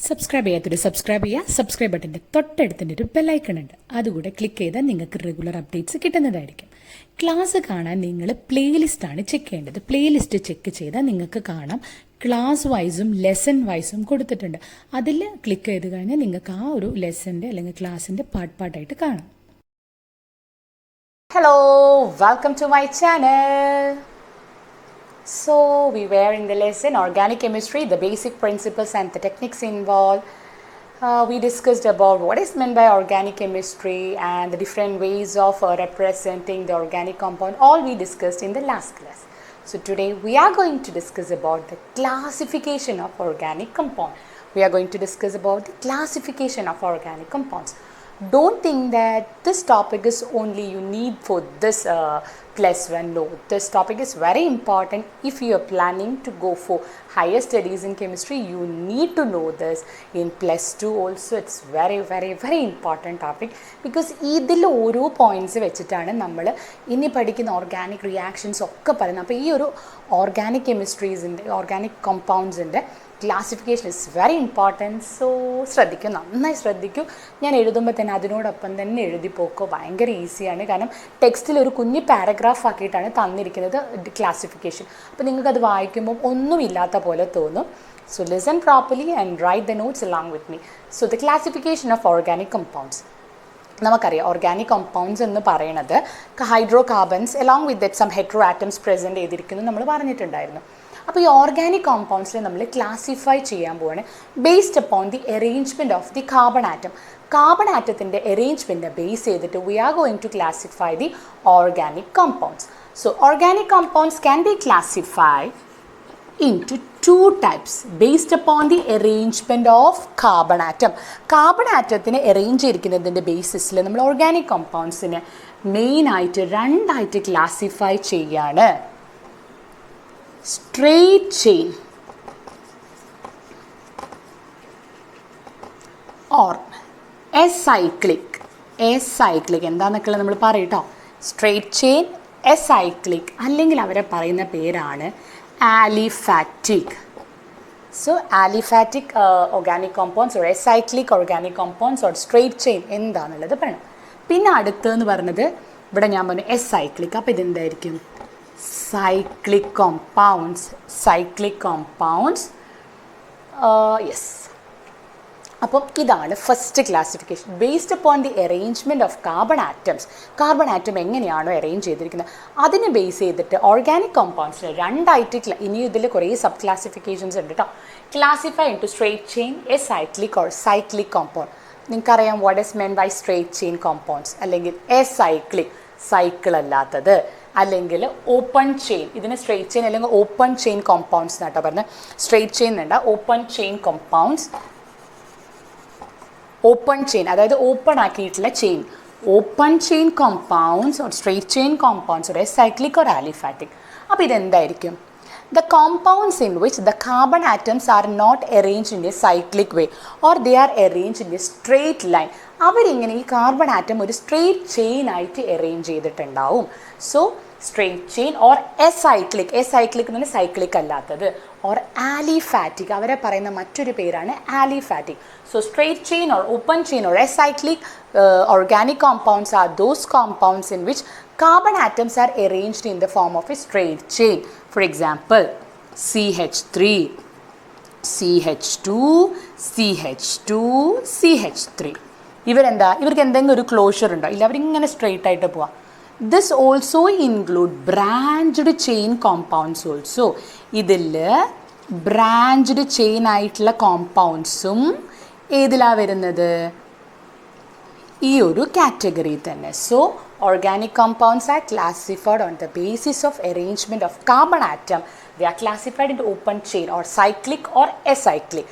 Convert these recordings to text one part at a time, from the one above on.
Subscribe ചെയ്യാത്തൊരു subscribe ചെയ്യുക. Subscribe ബട്ടൻ്റെ തൊട്ടടുത്തിൻ്റെ ഒരു ബെല്ലൈക്കൺ ഉണ്ട്, അതുകൂടെ ക്ലിക്ക് ചെയ്താൽ നിങ്ങൾക്ക് റെഗുലർ അപ്ഡേറ്റ്സ് കിട്ടുന്നതായിരിക്കും. ക്ലാസ് കാണാൻ നിങ്ങൾ പ്ലേലിസ്റ്റാണ് ചെക്ക് ചെയ്യേണ്ടത്. പ്ലേലിസ്റ്റ് ചെക്ക് ചെയ്താൽ നിങ്ങൾക്ക് കാണാം ക്ലാസ് വൈസും ലെസൺ വൈസും കൊടുത്തിട്ടുണ്ട്. അതിൽ ക്ലിക്ക് ചെയ്ത് കഴിഞ്ഞാൽ നിങ്ങൾക്ക് ആ ഒരു ലെസൻ്റെ അല്ലെങ്കിൽ ക്ലാസ്സിൻ്റെ പാർട്ടായിട്ട് കാണാം. Hello, welcome to my channel. So we were in the lesson organic chemistry, the basic principles and the techniques involved. We discussed about what is meant by organic chemistry and the different ways of representing the organic compound. All we discussed in the last class. So today we are going to discuss about the classification of organic compound. We are going to discuss about the classification of organic compounds. Don't think that this topic is only you need for this plus one. No, this topic is very important. If you are planning to go for higher studies in chemistry, you need to know this. In plus two also, it's very important topic, because ഇതിൽ ഓരോ points വെച്ചിട്ടാണ് നമ്മൾ ഇനി പഠിക്കുന്ന organic reactions ഒക്കെ പറയുന്നത്. അപ്പോൾ ഈ ഒരു ഓർഗാനിക് കെമിസ്ട്രീസിൻ്റെ ഓർഗാനിക് കോമ്പൗണ്ട്സിൻ്റെ classification is very important. So ശ്രദ്ധിക്കൂ, നന്നായി ശ്രദ്ധിക്കൂ. ഞാൻ എഴുതുമ്പോൾ തന്നെ അതിനോടൊപ്പം തന്നെ എഴുതിപ്പോക്കോ, ഭയങ്കര ഈസിയാണ്. കാരണം ടെക്സ്റ്റിൽ ഒരു കുഞ്ഞ് പാരഗ്രാഫ് ആക്കിയിട്ടാണ് തന്നിരിക്കുന്നത് ക്ലാസിഫിക്കേഷൻ. അപ്പോൾ നിങ്ങൾക്കത് വായിക്കുമ്പോൾ ഒന്നുമില്ലാത്ത പോലെ തോന്നും. So listen properly and write the notes along with me. So the classification of organic compounds. നമുക്കറിയാം ഓർഗാനിക് കമ്പൗണ്ട്സ് എന്ന് പറയുന്നത് hydrocarbons along with that some hetero atoms present ചെയ്തിരിക്കുന്നു നമ്മൾ പറഞ്ഞിട്ടുണ്ടായിരുന്നു. അപ്പോൾ ഈ ഓർഗാനിക് കോമ്പൗണ്ട്സിനെ നമ്മൾ ക്ലാസിഫൈ ചെയ്യാൻ പോവാണ് based upon the arrangement of the carbon atom. Carbon ആറ്റത്തിൻ്റെ അറേഞ്ച്മെൻറ്റിനെ ബേസ് ചെയ്തിട്ട് we are going to classify the organic compounds. So organic compounds can be classified into two types based upon the arrangement of carbon atom. Carbon ആറ്റത്തിനെ arrange ചെയ്തിരിക്കുന്നതിൻ്റെ ബേസിസിൽ നമ്മൾ organic കോമ്പൗണ്ട്സിനെ മെയിനായിട്ട് രണ്ടായിട്ട് ക്ലാസിഫൈ ചെയ്യാണ്. Straight chain or acyclic. എന്താണെന്നൊക്കെ നമ്മൾ പറയട്ടോ. സ്ട്രെയിറ്റ് ചെയിൻ, എസൈക്ലിക്, അല്ലെങ്കിൽ അവരെ പറയുന്ന പേരാണ് aliphatic. So aliphatic organic compounds or acyclic organic compounds or straight chain എന്താണെന്നുള്ളത് പറയണം. പിന്നെ അടുത്തെന്ന് പറഞ്ഞത് ഇവിടെ ഞാൻ പറഞ്ഞു എസൈക്ലിക്. അപ്പോൾ ഇതെന്തായിരിക്കും? cyclic compounds. Yes. അപ്പം ഇതാണ് first classification based upon the arrangement of carbon atoms. Carbon atom എങ്ങനെയാണോ അറേഞ്ച് ചെയ്തിരിക്കുന്നത് അതിനെ ബേസ് ചെയ്തിട്ട് ഓർഗാനിക് കോമ്പൗണ്ട്സിന് രണ്ടായിട്ട് ഇനി ഇതിൽ കുറേ സബ് ക്ലാസിഫിക്കേഷൻസ് ഉണ്ട് കേട്ടോ. Classify into straight chain, acyclic or cyclic compound. നിങ്ങൾക്കറിയാം what is men by straight chain compounds, അല്ലെങ്കിൽ എസൈക്ലിക് സൈക്കിൾ അല്ലാത്തത്, അല്ലെങ്കിൽ ഓപ്പൺ ചെയിൻ. ഇതിന് സ്ട്രെയിറ്റ് ചെയിൻ അല്ലെങ്കിൽ ഓപ്പൺ ചെയിൻ കോമ്പൗണ്ട്സ് എന്നാട്ടോ പറഞ്ഞത്. സ്ട്രെയിറ്റ് ചെയിൻ വേണ്ട, open chain compounds. Open chain അതായത് ഓപ്പൺ ആക്കിയിട്ടുള്ള chain. Open chain compounds or straight chain compounds or cyclic or aliphatic. അപ്പോൾ ഇതെന്തായിരിക്കും? The compounds in which the carbon atoms are not arranged in a cyclic way or they are arranged in a straight line. അവരിങ്ങനെ ഈ carbon atom ഒരു straight chain ആയിട്ട് arrange ചെയ്തിട്ടുണ്ടാവും. So straight chain or acyclic എന്ന് പറഞ്ഞാൽ cyclic അല്ലാത്തത്, or aliphatic അവരെ പറയുന്ന മറ്റൊരു പേരാണ് aliphatic. So straight chain or open chain or acyclic organic compounds are those compounds in which carbon atoms are arranged in the form of a straight chain. For example, CH3, CH2, CH2, CH3. ഇവർക്ക് എന്തെങ്കിലും ഒരു closure ഉണ്ടോ? ഇല്ല, അവരിങ്ങനെ straight ആയിട്ട് പോവാം. This also include branched chain compounds also. ഇതിൽ branched chain ആയിട്ടുള്ള കോമ്പൗണ്ട്സും ഏതിലാണ് വരുന്നത്? ഈ ഒരു കാറ്റഗറി തന്നെ. So organic compounds R classified on the basis of arrangement of carbon atom. They are classified in open chain or cyclic or acyclic.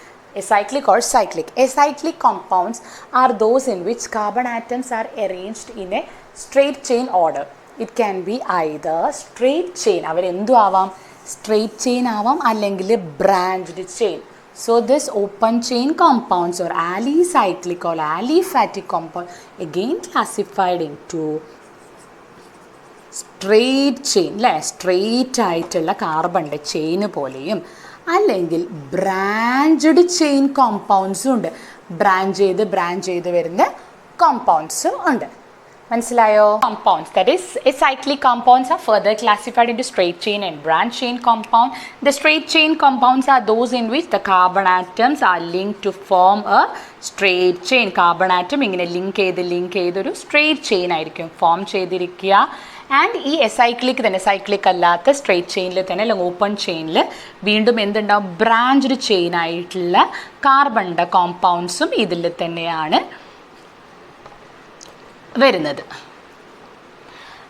Acyclic compounds are those in which carbon atoms are arranged in a straight chain order. It can be either straight chain, അവരെന്തു ആവാം, straight chain ആവാം, അല്ലെങ്കിൽ branched chain. So this open chain compounds or alicyclic or aliphatic compound again classified into straight chain, അല്ലേ? Straight ആയിട്ടുള്ള കാർബണിൻ്റെ ചെയിന് പോലെയും അല്ലെങ്കിൽ branched chain കോമ്പൗണ്ട്സും ഉണ്ട്. Branch ചെയ്ത് വരുന്ന കോമ്പൗണ്ട്സും ഉണ്ട്. മനസ്സിലായോ? Compounds, that is acyclic compounds, are further classified into straight chain and branch chain compound. The straight chain compounds are those in which the carbon atoms are linked to form a straight chain. Carbon atom ഇങ്ങനെ link ചെയ്തൊരു straight chain ആയിരിക്കും form ചെയ്തിരിക്കുക. And ഈ acyclic തന്നെ, cyclic അല്ലാത്ത straight ചെയിനിൽ തന്നെ അല്ലെങ്കിൽ open ചെയിനിൽ വീണ്ടും എന്തുണ്ടാവും? ബ്രാഞ്ച്ഡ് ചെയിൻ ആയിട്ടുള്ള കാർബണിൻ്റെ കോമ്പൗണ്ട്സും ഇതിൽ തന്നെയാണ് വരുന്നത്.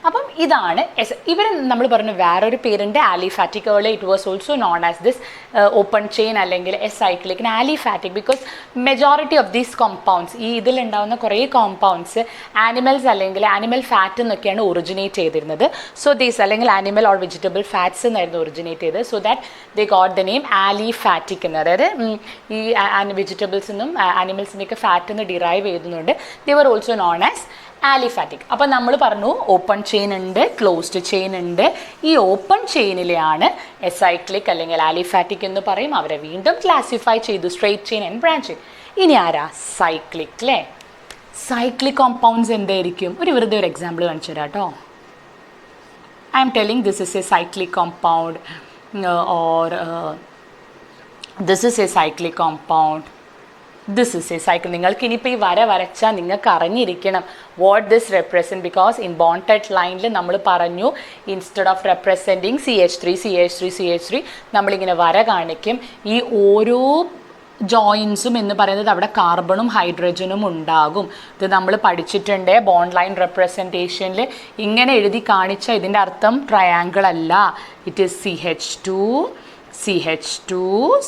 അപ്പം ഇതാണ് ഇവർ നമ്മൾ പറഞ്ഞു വേറൊരു പേരുണ്ട് aliphatic. Early it was also known as this open chain അല്ലെങ്കിൽ acyclic aliphatic because majority of these compounds ഈ ഇതിലുണ്ടാകുന്ന കുറേ കോമ്പൗണ്ട്സ് ആനിമൽസ് അല്ലെങ്കിൽ ആനിമൽ ഫാറ്റ് എന്നൊക്കെയാണ് ഒറിജിനേറ്റ് ചെയ്തിരുന്നത്. സോ ദീസ് അല്ലെങ്കിൽ ആനിമൽ ഓർ വെജിറ്റബിൾ ഫാറ്റ്സ് എന്നായിരുന്നു ഒറിജിനേറ്റ് ചെയ്തത്. So that they got the name aliphatic എന്ന്. അതായത് ഈ വെജിറ്റബിൾസിനും ആനിമൽസിൻ്റെയൊക്കെ ഫാറ്റ് എന്ന് ഡിറൈവ് ചെയ്യുന്നുണ്ട്. They were also known as aliphatic. അപ്പം നമ്മൾ പറഞ്ഞു ഓപ്പൺ ചെയിൻ ഉണ്ട്, ക്ലോസ്ഡ് ചെയിൻ ഉണ്ട്. ഈ ഓപ്പൺ ചെയിനിലെയാണ് എസൈക്ലിക് അല്ലെങ്കിൽ ആലിഫാറ്റിക് എന്ന് പറയും. അവരെ വീണ്ടും ക്ലാസിഫൈ ചെയ്തു straight chain and branch chain. ഇനി ആരാ? സൈക്ലിക് അല്ലേ? സൈക്ലിക് കോമ്പൗണ്ട്സ് എന്തായിരിക്കും? വെറുതെ ഒരു എക്സാമ്പിൾ കാണിച്ചു തരാം കേട്ടോ. I M telling this is A cyclic compound or this is A cyclic compound, this is A cycle. നിങ്ങൾക്ക് ഇനിയിപ്പോൾ ഈ വരച്ചാൽ നിങ്ങൾക്ക് അറിഞ്ഞിരിക്കണം what this represent. Because in bonded ലൈനിൽ നമ്മൾ പറഞ്ഞു ഇൻസ്റ്റെഡ് ഓഫ് റെപ്രസെൻറ്റിങ് CH3 നമ്മളിങ്ങനെ വര കാണിക്കും. ഈ ഓരോ ജോയിൻസും എന്ന് പറയുന്നത് അവിടെ കാർബണും ഹൈഡ്രജനും ഉണ്ടാകും. ഇത് നമ്മൾ പഠിച്ചിട്ടുണ്ട് ബോണ്ട് ലൈൻ റെപ്രസെൻറ്റേഷനിൽ. ഇങ്ങനെ എഴുതി കാണിച്ചാൽ ഇതിൻ്റെ അർത്ഥം ട്രയാങ്കിൾ അല്ല. ഇറ്റ് ഈസ്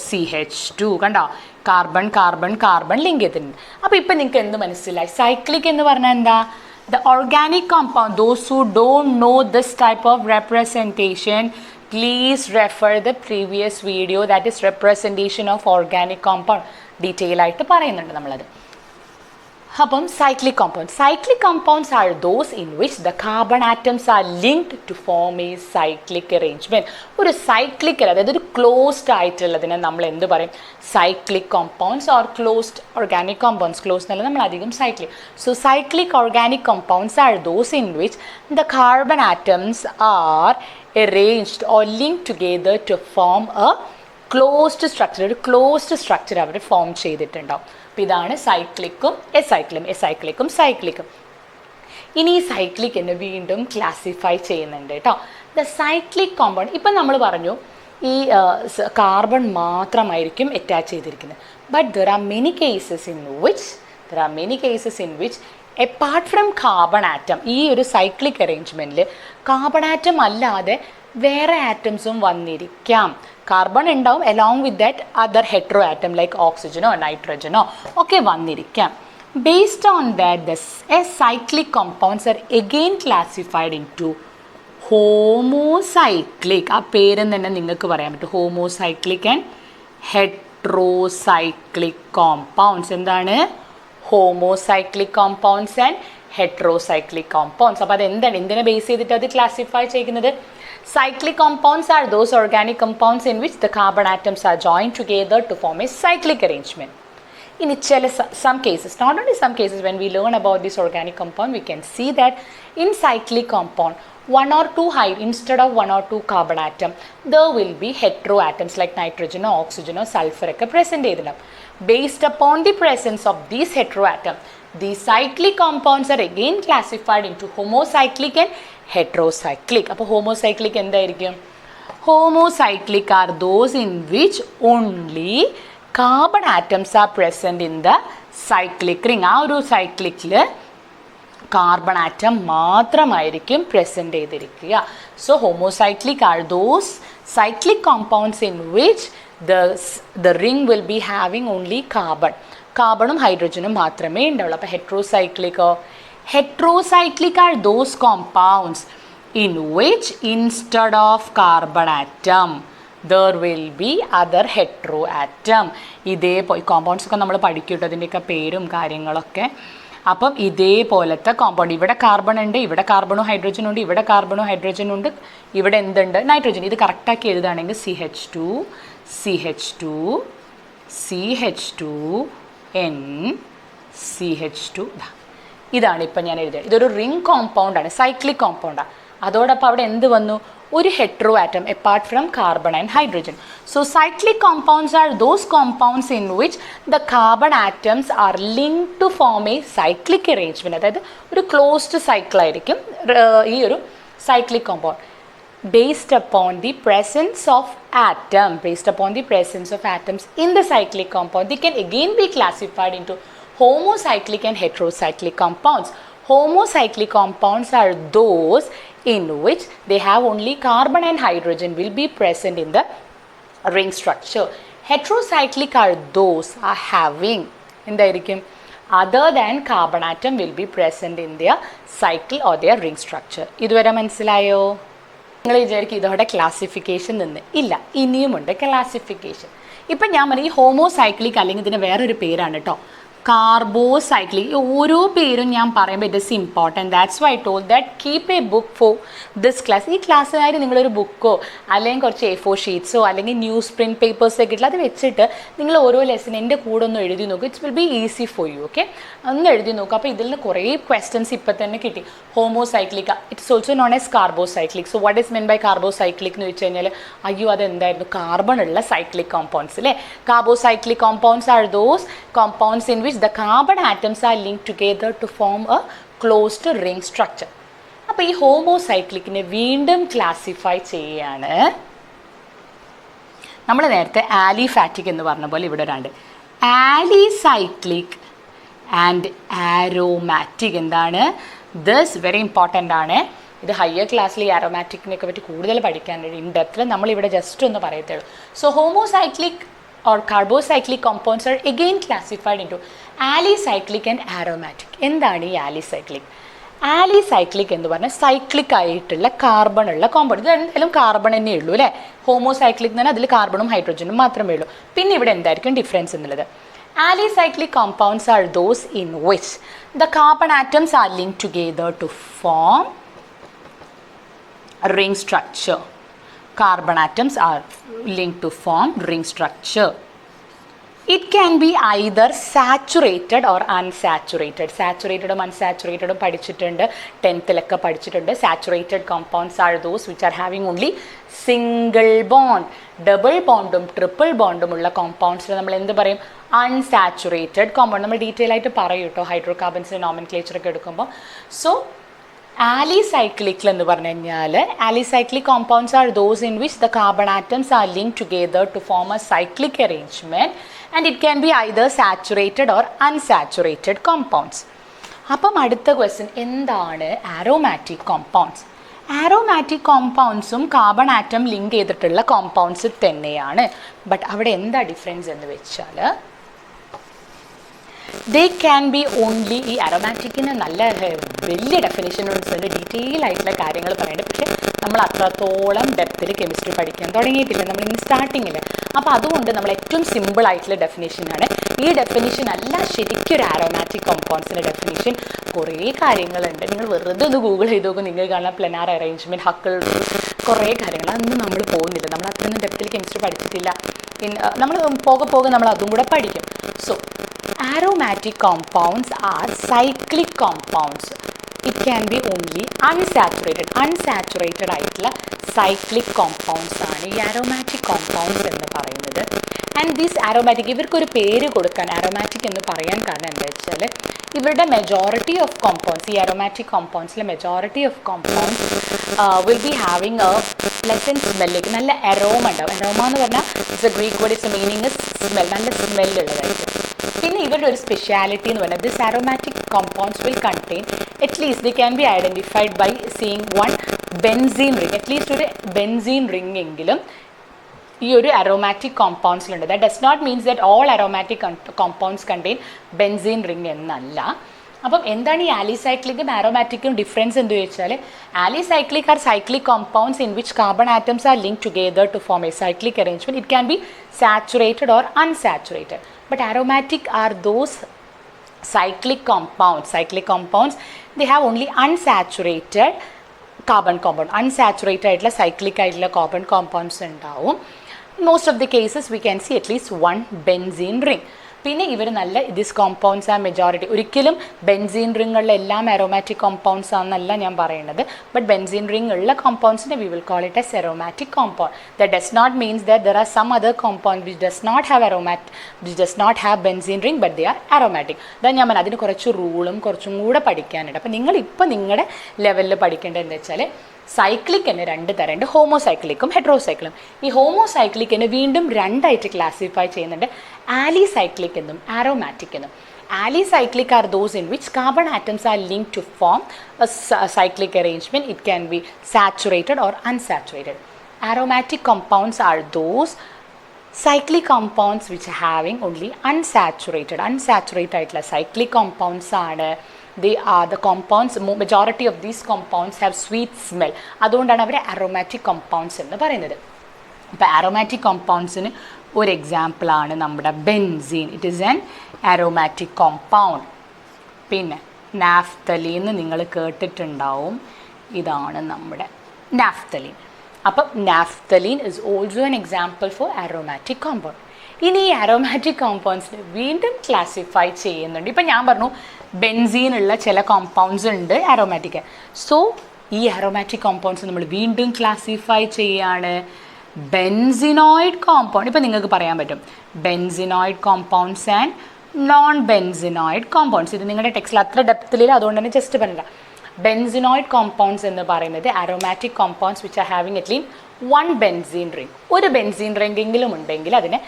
CH2 കണ്ടോ? കാർബൺ ലിങ്ക് ചെയ്തിട്ടുണ്ട്. അപ്പോൾ ഇപ്പം നിങ്ങൾക്ക് എന്ത് മനസ്സിലായി? സൈക്ലിക് എന്ന് പറഞ്ഞാൽ എന്താ? The organic compound. Those who don't know this type of representation, please refer the previous video, that is representation of organic compound. Detail ആയിട്ട് പറയുന്നുണ്ട് നമ്മളത്. അപ്പം cyclic compounds are those in which the carbon atoms are linked to form a cyclic arrangement. ഒരു cyclic, അതായത് ഒരു closed ആയിട്ടുള്ളതിനെ നമ്മൾ എന്ത് പറയും? cyclic compounds or closed organic compounds. Closed എന്നല്ല നമ്മൾ അധികം cyclic. So cyclic organic compounds are those in which the carbon atoms are arranged or linked together to form a closed structure. ഒരു closed structure അവർ form ചെയ്തിട്ടുണ്ടാവും. അപ്പോൾ ഇതാണ് സൈക്ലിക്കും എസൈക്ലിക്കും സൈക്ലിക്കും. ഇനി ഈ cyclic എന്നെ വീണ്ടും ക്ലാസിഫൈ ചെയ്യുന്നുണ്ട് കേട്ടോ. ദ സൈക്ലിക് കോമ്പൗണ്ട്, ഇപ്പം നമ്മൾ പറഞ്ഞു ഈ കാർബൺ മാത്രമായിരിക്കും അറ്റാച്ച് ചെയ്തിരിക്കുന്നത്. But there are many cases in which apart from carbon atom, ഈ ഒരു സൈക്ലിക് അറേഞ്ച്മെൻറ്റിൽ കാർബൺ ആറ്റം അല്ലാതെ വേറെ ആറ്റംസും വന്നിരിക്കാം. കാർബൺ ഉണ്ടാവും along with that other hetero atom like ഓക്സിജനോ നൈട്രജനോ ഒക്കെ വന്നിരിക്കാം. Based on that the cyclic compounds are again classified into homocyclic. ആ പേരും തന്നെ നിങ്ങൾക്ക് പറയാൻ പറ്റും. Homocyclic and heterocyclic compounds. എന്താണ്? Homocyclic compounds and heterocyclic compounds. അപ്പോൾ അതെന്താണ്? എന്തിനെ ബേസ് ചെയ്തിട്ട് അത് ക്ലാസിഫൈ ചെയ്യുന്നത്? Cyclic compounds are those organic compounds in which the carbon atoms are joined together to form a cyclic arrangement. In some cases, not only some cases, when we learn about this organic compound, we can see that in cyclic compound, instead of one or two carbon atom, there will be hetero atoms like nitrogen or oxygen or sulfur present. Based upon the presence of these hetero atoms, these cyclic compounds are again classified into homocyclic and heterocyclic. അപ്പോൾ homocyclic എന്തായിരിക്കും? Homocyclic are those in which only carbon atoms are present in the cyclic ring. ആ ഒരു സൈക്ലിക്കിൽ carbon atom മാത്രമായിരിക്കും present ചെയ്തിരിക്കുക. So homocyclic are those cyclic compounds in which the ring will be having only കാർബണും ഹൈഡ്രജനും മാത്രമേ ഉണ്ടാവുള്ളൂ. അപ്പോൾ heterocyclic are those compounds in which instead of carbon atom there will be other hetero atom. ഇതേപോലെ compounds ഒക്കെ നമ്മൾ പഠിക്കട്ടോ, അതിൻ്റെയൊക്കെ പേരും കാര്യങ്ങളൊക്കെ. അപ്പം ഇതേപോലത്തെ കോമ്പൗണ്ട്, ഇവിടെ കാർബൺ ഉണ്ട്, ഇവിടെ കാർബണും ഹൈഡ്രജനും ഉണ്ട്, ഇവിടെ കാർബണും ഹൈഡ്രജനും ഉണ്ട്, ഇവിടെ എന്തുണ്ട്? നൈട്രജൻ. ഇത് കറക്റ്റാക്കി എഴുതുകയാണെങ്കിൽ CH2 CH2, CH2, N, CH2. ഇതാണ് ഇപ്പം ഞാൻ എഴുതിയത്. ഇതൊരു റിംഗ് കോമ്പൗണ്ടാണ്, സൈക്ലിക് കോമ്പൗണ്ടാണ്. അതോടൊപ്പം അവിടെ എന്ത് വന്നു? ഒരു hetero atom apart from carbon and hydrogen. So cyclic compounds are those compounds in which the carbon atoms are link to form a cyclic arrangement. അതായത് ഒരു ക്ലോസ്ഡ് സൈക്കിൾ ആയിരിക്കും ഈ ഒരു cyclic compound. Based upon the presence of atoms in the cyclic compound, they can again be classified into homocyclic and heterocyclic compounds. Homocyclic compounds are those in which they have only carbon and hydrogen will be present in the ring structure. Heterocyclic are those are having other than carbon atom will be present in their cycle or their ring structure. ഇതുവരെ മനസ്സിലായോ? നിങ്ങൾ വിചാരിക്കും ഇതോടെ classification നിന്ന് ഇല്ല, ഇനിയുമുണ്ട് classification. ഇപ്പം ഞാൻ പറയും ഈ ഹോമോസൈക്ലിക് അല്ലെങ്കിൽ ഇതിന് വേറൊരു പേരാണ് കേട്ടോ, കാർബോസൈക്ലിക്. ഓരോ പേരും ഞാൻ പറയുമ്പോൾ it is important. That's why told that keep A book for this class. ഈ ക്ലാസ്സുകാർ നിങ്ങളൊരു ബുക്കോ അല്ലെങ്കിൽ കുറച്ച് A4 ഷീറ്റ്സോ അല്ലെങ്കിൽ ന്യൂസ് പ്രിൻറ്റ് പേപ്പേഴ്സൊക്കെ ഇട്ടില്ല, അത് വെച്ചിട്ട് നിങ്ങൾ ഓരോ ലെസൺ എൻ്റെ കൂടെ ഒന്ന് എഴുതി നോക്കും. It's will be easy for you. Okay, ഒന്ന് എഴുതി നോക്കുക. അപ്പോൾ ഇതിൽ നിന്ന് കുറേ ക്വസ്റ്റ്യൻസ് ഇപ്പം തന്നെ കിട്ടി. Homocyclic, it's also known as carbocyclic. So what is men by carbocyclic എന്ന് വെച്ച് കഴിഞ്ഞാൽ, അയ്യോ അതെന്തായിരുന്നു, കാർബൺ ഉള്ള സൈക്ലിക് കോമ്പൗണ്ട്സ് അല്ലേ. Carbocyclic compounds are those compounds in which the carbon atoms are linked together to form a closed ring structure. അപ്പോൾ ഈ ഹോമോസൈക്ലിക്കിനെ വീണ്ടും ക്ലാസിഫൈ ചെയ്യാണ്. നമ്മൾ നേരത്തെ ആലിഫാറ്റിക് എന്ന് പറഞ്ഞ പോലെ ഇവിടെ രണ്ട് ആലിസൈക്ലിക് ആൻഡ് ആരോമാറ്റിക്. എന്താണ് ദിസ്? വെരി ഇമ്പോർട്ടൻ്റ് ആണ്. ഇത് ഹയർ ക്ലാസ്സിൽ ഈ ആരോമാറ്റിക്കിനെയൊക്കെ പറ്റി കൂടുതൽ പഠിക്കാനുണ്ട് ഇൻ ഡെപ്തിൽ. നമ്മളിവിടെ ജസ്റ്റ് ഒന്ന് പറയത്തേ ഉള്ളൂ. So homocyclic or carbocyclic compounds are again classified into alicyclic and aromatic. എന്താണ് ഈ ആലിസൈക്ലിക്? ആലിസൈക്ലിക് എന്ന് പറഞ്ഞാൽ സൈക്ലിക് ആയിട്ടുള്ള കാർബൺ ഉള്ള കോമ്പൗണ്ട്. ഇത് എന്തായാലും കാർബൺ തന്നെ ഉള്ളൂ അല്ലേ. ഹോമോസൈക്ലിക് എന്ന് പറഞ്ഞാൽ അതിൽ കാർബണും ഹൈഡ്രജനും മാത്രമേ ഉള്ളൂ. പിന്നെ ഇവിടെ എന്തായിരിക്കും ഡിഫറൻസ് എന്നുള്ളത്? Alicyclic compounds are those in which the carbon atoms are linked together to form a ring structure. Carbon atoms are linked to form ring structure. It can be either saturated or unsaturated. Saturated or unsaturated പഠിച്ചിട്ടുണ്ട്, 10th പഠിച്ചിട്ടുണ്ട്. Saturated compounds are those which are having only single bond. Double ബോണ്ടും triple ബോണ്ടും ഉള്ള കോമ്പൗണ്ട്സിൽ നമ്മൾ എന്ത് പറയും? Unsaturated compound. നമ്മൾ ഡീറ്റെയിൽ ആയിട്ട് പറയും കേട്ടോ ഹൈഡ്രോ കാർബൺസിൻ്റെ നോമൻക്ലേച്ചർ ഒക്കെ എടുക്കുമ്പോൾ. സോ ആലിസൈക്ലിക് എന്ന് പറഞ്ഞു കഴിഞ്ഞാൽ alicyclic compounds are those in which the carbon atoms are link together to form a cyclic arrangement and it can be either saturated or unsaturated compounds. അപ്പം അടുത്ത ക്വസ്റ്റ്യൻ, എന്താണ് aromatic compounds? Aromatic കോമ്പൗണ്ട്സും carbon atom link ചെയ്തിട്ടുള്ള compounds തന്നെയാണ്. But അവിടെ എന്താ difference എന്ന് വെച്ചാൽ ദേ ക്യാൻ ബി ഓൺലി, ഈ അരോമാറ്റിക്കിന് നല്ല വലിയ ഡെഫിനേഷൻസ് ഉണ്ട്, ഡീറ്റെയിൽ ആയിട്ടുള്ള കാര്യങ്ങൾ പറയുന്നുണ്ട്. പക്ഷേ നമ്മൾ അത്രത്തോളം ഡെപ്തിൽ കെമിസ്ട്രി പഠിക്കാൻ തുടങ്ങിയിട്ടില്ല, നമ്മളിങ്ങനെ സ്റ്റാർട്ടിങ്ങിൽ. അപ്പോൾ അതുകൊണ്ട് നമ്മൾ ഏറ്റവും സിമ്പിൾ ആയിട്ടുള്ള ഡെഫിനേഷനാണ് ഈ ഡെഫിനേഷൻ. അല്ല ശരിക്കും ഒരു ആരോമാറ്റിക് കോമ്പൗണ്ട്സിൻ്റെ ഡെഫിനേഷൻ കുറേ കാര്യങ്ങളുണ്ട്. നിങ്ങൾ വെറുതെ ഒന്ന് ഗൂഗിൾ ചെയ്ത് നോക്കും, നിങ്ങൾ കാണാം പ്ലെനാർ അറേഞ്ച്മെൻറ്റ്, ഹക്കിൾ, കുറേ കാര്യങ്ങൾ. അതൊന്നും നമ്മൾ പോകുന്നില്ല, നമ്മൾ അത്രയൊന്നും ഡെപ്തിൽ കെമിസ്ട്രി പഠിച്ചിട്ടില്ല. നമ്മൾ പോകെ നമ്മൾ അതും കൂടെ പഠിക്കും. So aromatic compounds are cyclic compounds. It can be only unsaturated ആയിട്ടുള്ള cyclic compounds ആണ് ഈ aromatic compounds എന്ന് പറയുന്നത്. ആൻഡ് ദിസ് aromatic, ഇവർക്കൊരു പേര് കൊടുക്കാൻ aromatic എന്ന് പറയാൻ കാരണം എന്താ വെച്ചാൽ ഇവരുടെ മെജോറിറ്റി ഓഫ് കോമ്പൗണ്ട്സ്, ഈ aromatic compoundsലെ majority of compounds will be having a pleasant സ്മെല്ലേക്ക്, നല്ല അരോമ ഉണ്ടാവും. അരോമ എന്ന് പറഞ്ഞാൽ it's a Greek word, it's a meaning smell, നല്ല സ്മെല്ലുള്ളതായിരിക്കും. പിന്നെ ഇവരുടെ ഒരു സ്പെഷ്യാലിറ്റി എന്ന് പറഞ്ഞാൽ this aromatic compounds will contain, at least they can be identified by seeing one benzene ring, at least ഒരു benzene ring എങ്കിലും ഈ ഒരു aromatic compoundsലുണ്ട്. That does not means that all aromatic compounds contain benzene ring എന്നല്ല. അപ്പം എന്താണ് ഈ ആലിസൈക്ലിക്കും ആരോമാറ്റിക്കും difference എന്ന് ചോദിച്ചാൽ alicyclic are cyclic compounds in which carbon atoms are link together to form a cyclic arrangement. It can be saturated or unsaturated. But aromatic are those cyclic compounds. They have only unsaturated carbon compound. Unsaturated ആയിട്ടുള്ള cyclic ആയിട്ടുള്ള carbon compounds ഉണ്ടാവും. most of the cases we can see at least one benzene ring. പിന്നെ ഇവർ നല്ല this compounds ആ majority. ഒരിക്കലും benzene റിങ്ങുകളിലെല്ലാം aromatic compounds ആണെന്നല്ല ഞാൻ പറയുന്നത്. ബട്ട് ബെൻസീൻ റിംഗ് ഉള്ള കോമ്പൗണ്ട്സിനെ we will call it as aromatic compound. That does not means that there are some other compound which does not have benzene ring but they are aromatic. അതാ ഞാൻ പറഞ്ഞത്, അതിന് കുറച്ച് റൂളും കുറച്ചും കൂടെ പഠിക്കാനുണ്ട്. അപ്പോൾ നിങ്ങളിപ്പോൾ നിങ്ങളുടെ ലെവലിൽ പഠിക്കേണ്ടത് എന്താ വെച്ചാൽ, സൈക്ലിക് തന്നെ രണ്ട് തരമുണ്ട്, ഹോമോസൈക്ലിക്കും ഹെട്രോസൈക്ലിക്കും. ഈ ഹോമോസൈക്ലിക്കിനെ വീണ്ടും രണ്ടായിട്ട് ക്ലാസിഫൈ ചെയ്യുന്നുണ്ട്, ആലിസൈക്ലിക് എന്നും ആരോമാറ്റിക് എന്നും. Alicyclic are those in which carbon atoms are linked to form a cyclic arrangement. It can be saturated or unsaturated. Aromatic compounds are those cyclic compounds which are having only unsaturated ആയിട്ടുള്ള cyclic compounds ആണ്. They are the compounds, majority of these compounds have sweet smell. അതുകൊണ്ടാണ് അവരെ aromatic compounds എന്ന് പറയുന്നത്. അപ്പോൾ aromatic compoundsന് ഒരു എക്സാമ്പിളാണ് നമ്മുടെ benzene. It is an aromatic compound. പിന്നെ നാഫ്തലീൻ നിങ്ങൾ കേട്ടിട്ടുണ്ടാവും. ഇതാണ് നമ്മുടെ നാഫ്തലീൻ. അപ്പം naphthalene is also an example for aromatic compound. ഇനി ഈ അരോമാറ്റിക് കോമ്പൗണ്ട്സിനെ വീണ്ടും ക്ലാസിഫൈ ചെയ്യുന്നുണ്ട്. ഇപ്പം ഞാൻ പറഞ്ഞു ബെൻസീനുള്ള ചില കോമ്പൗണ്ട്സ് ഉണ്ട് അരോമാറ്റിക്. സോ ഈ അരോമാറ്റിക് കോമ്പൗണ്ട്സ് നമ്മൾ വീണ്ടും ക്ലാസിഫൈ ചെയ്യാണ്. ബെൻസിനോയിഡ് കോമ്പൗണ്ട്, ഇപ്പം നിങ്ങൾക്ക് പറയാൻ പറ്റും benzenoid compounds and non benzenoid compounds. ഇത് നിങ്ങളുടെ ടെക്സ്റ്റിൽ അത്ര ഡെപ്തിലില്ല, അതുകൊണ്ട് തന്നെ ജസ്റ്റ് പറഞ്ഞില്ല. ബെൻസിനോയിഡ് കോമ്പൗണ്ട്സ് എന്ന് പറയുന്നത് aromatic compounds which are having at least one benzene ring. ഒരു ബെൻസീൻ റിംഗെങ്കിലും ഉണ്ടെങ്കിൽ അതിനെ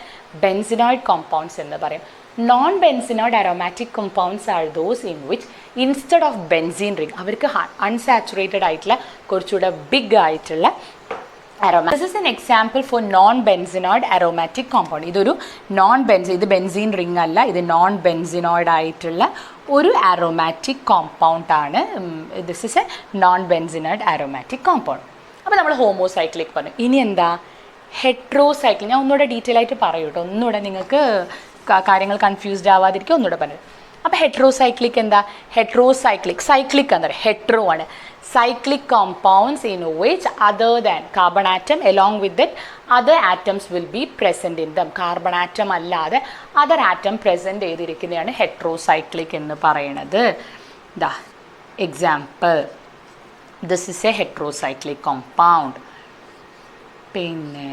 ബെൻസിനോയിഡ് കോമ്പൗണ്ട്സ് എന്ന് പറയും. Non benzenoid aromatic compounds are those in which instead of benzene ring അവർക്ക് അൺസാച്ചുറേറ്റഡ് ആയിട്ടുള്ള കുറച്ചുകൂടെ ബിഗ് ആയിട്ടുള്ള aroma. This is an example for non-benzenoid aromatic compound. ഇതൊരു ഇത് ബെൻസീൻ റിംഗ് അല്ല, ഇത് നോൺ ബെൻസിനോയിഡ് ആയിട്ടുള്ള ഒരു അരോമാറ്റിക് കോമ്പൗണ്ട് ആണ്. This is A non benzenoid aromatic compound. അപ്പോൾ നമ്മൾ ഹോമോസൈക്ലിക് പറഞ്ഞു. ഇനി എന്താ ഹെട്രോസൈക്ലിക്? ഞാൻ ഒന്നുകൂടെ ഡീറ്റെയിൽ ആയിട്ട് പറയൂ കേട്ടോ, ഒന്നുകൂടെ നിങ്ങൾക്ക് കാര്യങ്ങൾ കൺഫ്യൂസ്ഡ് ആവാതിരിക്കും, ഒന്നുകൂടെ പറഞ്ഞു. അപ്പോൾ ഹെട്രോസൈക്ലിക് എന്താ? സൈക്ലിക് എന്താ പറയുക, ഹെട്രോ ആണ്. Cyclic compounds in which other than carbon atom along with that other atoms will be present in them. Carbon atom അല്ലാതെ other atom present ചെയ്തിരിക്കുന്നതാണ് ഹെട്രോസൈക്ലിക് എന്ന് പറയുന്നത്. ദാ example, this is A heterocyclic compound. പിന്നെ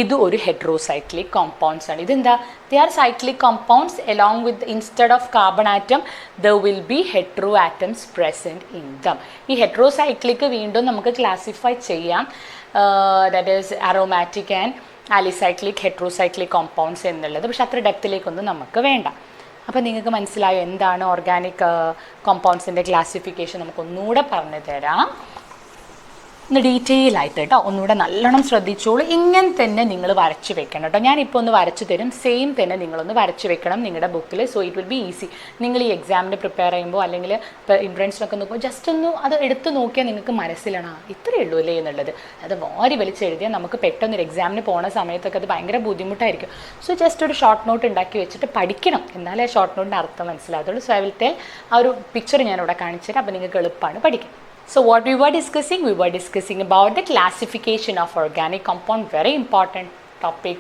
ഇത് ഒരു heterocyclic compounds ആണ്. ഇതെന്താ? They are cyclic compounds along with instead of carbon atom there will be hetero atoms present in them. ഈ ഹെട്രോസൈക്ലിക് വീണ്ടും നമുക്ക് ക്ലാസിഫൈ ചെയ്യാം, that is aromatic and alicyclic heterocyclic compounds എന്നുള്ളത്. പക്ഷെ അത്ര ഡെപ്തിലേക്കൊന്നും നമുക്ക് വേണ്ട. അപ്പോൾ നിങ്ങൾക്ക് മനസ്സിലായോ എന്താണ് ഓർഗാനിക് കോമ്പൗണ്ട്സിൻ്റെ ക്ലാസിഫിക്കേഷൻ? നമുക്കൊന്നുകൂടെ പറഞ്ഞു തരാം ഒന്ന് ഡീറ്റെയിൽ ആയിട്ട് കേട്ടോ. ഒന്നുകൂടെ നല്ലോണം ശ്രദ്ധിച്ചോളൂ. ഇങ്ങനെ തന്നെ നിങ്ങൾ വരച്ച് വെക്കണം കേട്ടോ. ഞാനിപ്പോൾ ഒന്ന് വരച്ച് തരും, സെയിം തന്നെ നിങ്ങളൊന്ന് വരച്ച് വെക്കണം നിങ്ങളുടെ ബുക്കിൽ. So it will be easy. നിങ്ങൾ ഈ എക്സാമിന് പ്രിപ്പയർ ചെയ്യുമ്പോൾ അല്ലെങ്കിൽ ഇപ്പോൾ ഇൻട്രൻസിനൊക്കെ നോക്കുമ്പോൾ ജസ്റ്റ് ഒന്ന് അത് എടുത്ത് നോക്കിയാൽ നിങ്ങൾക്ക് മനസ്സിലാണ് ഇത്രയേ ഉള്ളൂ അല്ലേ എന്നുള്ളത്. അത് വാരി വലിച്ച് എഴുതിയാൽ നമുക്ക് പെട്ടെന്നൊരു എക്സാമിന് പോകുന്ന സമയത്തൊക്കെ അത് ഭയങ്കര ബുദ്ധിമുട്ടായിരിക്കും. സോ ജസ്റ്റ് ഒരു ഷോർട്ട് നോട്ട് ഉണ്ടാക്കി വെച്ചിട്ട് പഠിക്കണം, എന്നാലേ ആ ഷോർട്ട് നോട്ടിൻ്റെ അർത്ഥം മനസ്സിലാകത്തുള്ളൂ. സോ ഐ വിൽ ടെൽ, ആ ഒരു പിക്ചർ ഞാനിവിടെ കാണിച്ചു തരാം, അപ്പോൾ നിങ്ങൾക്ക് എളുപ്പമാണ് പഠിക്കാൻ. So what we were discussing about the classification of organic compound, very important topic.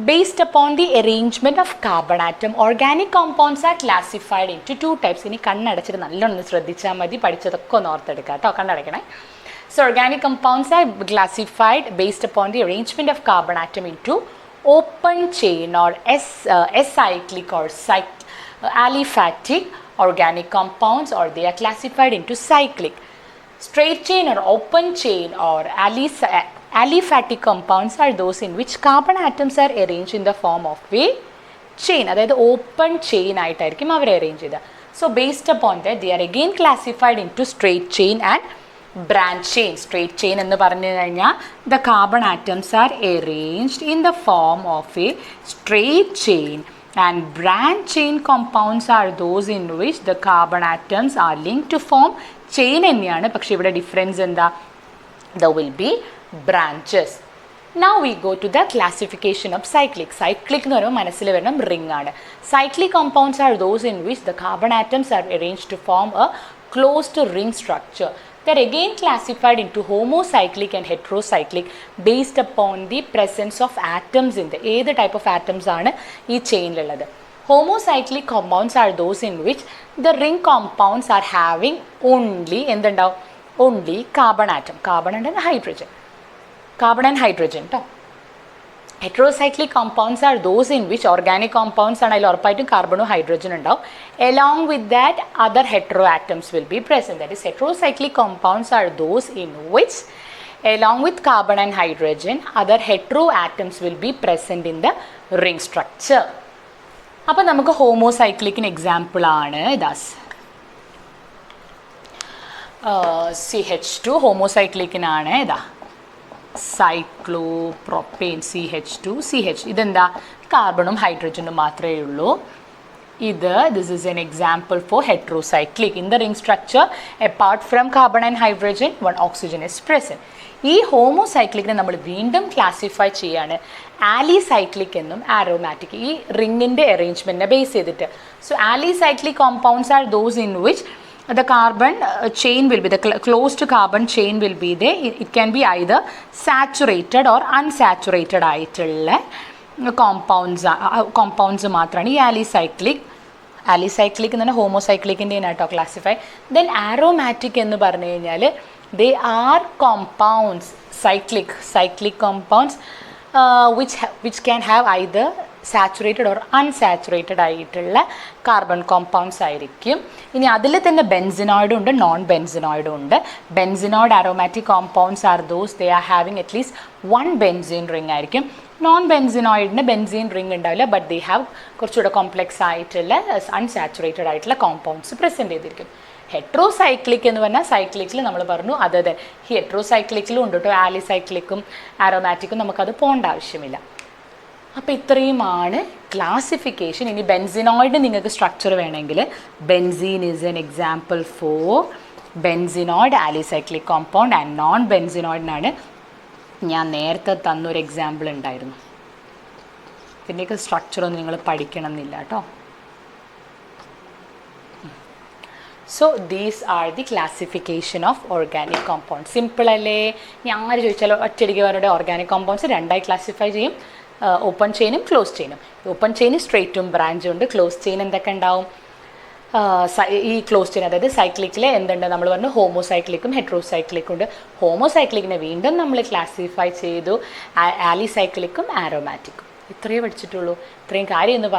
Based upon the arrangement of carbon atom, organic compounds are classified into two types. ഇനി കണ്ണടച്ചിട്ട് നല്ലോണം ശ്രദ്ധിച്ചാൽ മതി, പഠിച്ചതൊക്കെ ഒന്ന് ഓർത്തെടുക്കാം കേട്ടോ, കണ്ണടയ്ക്കണേ. So organic compounds are classified based upon the arrangement of carbon atom into open chain or acyclic or aliphatic organic compounds, or they are classified into cyclic. Straight chain or open chain or aliphatic compounds are those in which carbon atoms are arranged in the form of a chain. അതായത് open chain ആയിട്ടായിരിക്കും അവർ arrange ചെയ്തത്. So based upon that they are again classified into straight chain and branch chain. Straight chain എന്ന് പറഞ്ഞു കഴിഞ്ഞാൽ the carbon atoms are arranged in the form of a straight chain, and branch chain compounds are those in which the carbon atoms are linked to form chain തന്നെയാണ്. പക്ഷേ ഇവിടെ difference എന്താ? there will be branches. Now we go to the classification of cyclic. Cyclic എന്ന് പറയുമ്പോൾ മനസ്സിൽ വരണം ring ആണ്. Cyclic compounds are those in which the carbon atoms are arranged to form a closed ring structure. They are again classified into homocyclic and heterocyclic based upon the presence of atoms in the ഏത് type of atoms ആണ് ഈ ചെയിനിലുള്ളത്. Homocyclic compounds are those in which the ring compounds are having എന്തുണ്ടാവും, only carbon atom, carbon and hydrogen, carbon and hydrogen ട്ടോ. Heterocyclic compounds are those in which organic compounds ആണ്, അതിൽ ഉറപ്പായിട്ടും കാർബണും ഹൈഡ്രജനും ഉണ്ടാവും. Along with that other heteroatoms will be present. That is, heterocyclic compounds are those in which along with carbon and hydrogen other heteroatoms will be present in the ring structure. അപ്പോൾ നമുക്ക് ഹോമോസൈക്ലിക്കിന് example ആണ് ഇതാസ് CH2. ഹോമോസൈക്ലിക്കിനാണ് ഇതാ സൈക്ലോപ്രോപ്പേൻ CH2CH. ഇതെന്താ, കാർബണും ഹൈഡ്രജനും മാത്രമേ ഉള്ളൂ. this is an example for heterocyclic. In the ring structure, apart from carbon and hydrogen, one oxygen is present. ഈ ഹോമോസൈക്ലിക്കിനെ നമ്മൾ വീണ്ടും ക്ലാസിഫൈ ചെയ്യാണ് ആലിസൈക്ലിക് എന്നും ആരോമാറ്റിക്, ഈ റിങ്ങിൻ്റെ അറേഞ്ച്മെൻറ്റിനെ ബേസ് ചെയ്തിട്ട്. So alicyclic compounds are those in which the carbon chain will be, the closed carbon chain will be there. It can be either saturated or unsaturated ആയിട്ടുള്ള compounds മാത്രമാണ് ഈ alicyclic എന്ന് പറഞ്ഞാൽ ഹോമോസൈക്ലിക്കിൻ്റെ ആയിട്ടോ classify. Then aromatic എന്ന് പറഞ്ഞു കഴിഞ്ഞാൽ they are compounds, cyclic compounds which can have either saturated or unsaturated ആയിട്ടുള്ള കാർബൺ കോമ്പൗണ്ട്സ് ആയിരിക്കും. ഇനി അതിൽ തന്നെ ബെൻസിനോയിഡും ഉണ്ട്, നോൺ ബെൻസിനോയിഡും ഉണ്ട്. Benzenoid aromatic compounds are those they are having at least one benzene ring ആയിരിക്കും. നോൺ ബെൻസിനോയിഡിന് ബെൻസീൻ റിംഗ് ഉണ്ടാവില്ല, ബട്ട് ദേ ഹാവ് കുറച്ചുകൂടെ കോംപ്ലെക്സ് ആയിട്ടുള്ള അൺസാച്ചുറേറ്റഡ് ആയിട്ടുള്ള കോമ്പൗണ്ട്സ് പ്രസൻറ്റ് ചെയ്തിരിക്കും. ഹെട്രോസൈക്ലിക് എന്ന് പറഞ്ഞാൽ സൈക്ലിക്കിൽ നമ്മൾ പറഞ്ഞു, അതർ ദെൻ ഹെട്രോസൈക്ലിക്കിലും ഉണ്ട് കേട്ടോ, ആലിസൈക്ലിക്കും ആരോമാറ്റിക്കും നമുക്കത് പോകേണ്ട ആവശ്യമില്ല. അപ്പോൾ ഇത്രയുമാണ് ക്ലാസിഫിക്കേഷൻ. ഇനി ബെൻസിനോയിഡ് നിങ്ങൾക്ക് സ്ട്രക്ചർ വേണമെങ്കിൽ benzene is an example for benzenoid alicyclic compound and non ബെൻസിനോയിഡിനാണ് ഞാൻ നേരത്തെ തന്നൊരു എക്സാമ്പിൾ ഉണ്ടായിരുന്നു. ഇതിൻ്റെയൊക്കെ സ്ട്രക്ചറൊന്നും നിങ്ങൾ പഠിക്കണം എന്നില്ല കേട്ടോ. So these are the classification of organic compound. Simple അല്ലേ? ഞാൻ ആര് ചോദിച്ചാലോ ഒറ്റയടിക്ക് അവരുടെ ഓർഗാനിക് കോമ്പൗണ്ട്സ് രണ്ടായി ക്ലാസിഫൈ ചെയ്യും, ഓപ്പൺ ചെയിനും ക്ലോസ് ചെയിനും. ഓപ്പൺ ചെയിൻ സ്ട്രെയിറ്റും ബ്രാഞ്ചും ഉണ്ട്. ക്ലോസ് ചെയിൻ എന്തൊക്കെ ഉണ്ടാവും? ഈ ക്ലോസ് ചെയിൻ അതായത് സൈക്ലിക്കിൽ എന്തുണ്ട് നമ്മൾ പറഞ്ഞു, ഹോമോസൈക്ലിക്കും ഹെട്രോസൈക്ലിക്കും ഉണ്ട്. ഹോമോസൈക്ലിക്കിനെ വീണ്ടും നമ്മൾ ക്ലാസിഫൈ ചെയ്തു ആലിസൈക്ലിക്കും ആരോമാറ്റിക്കും. ഇത്രയേ പഠിച്ചിട്ടുള്ളൂ. ഇത്രയും കാര്യം എന്ന്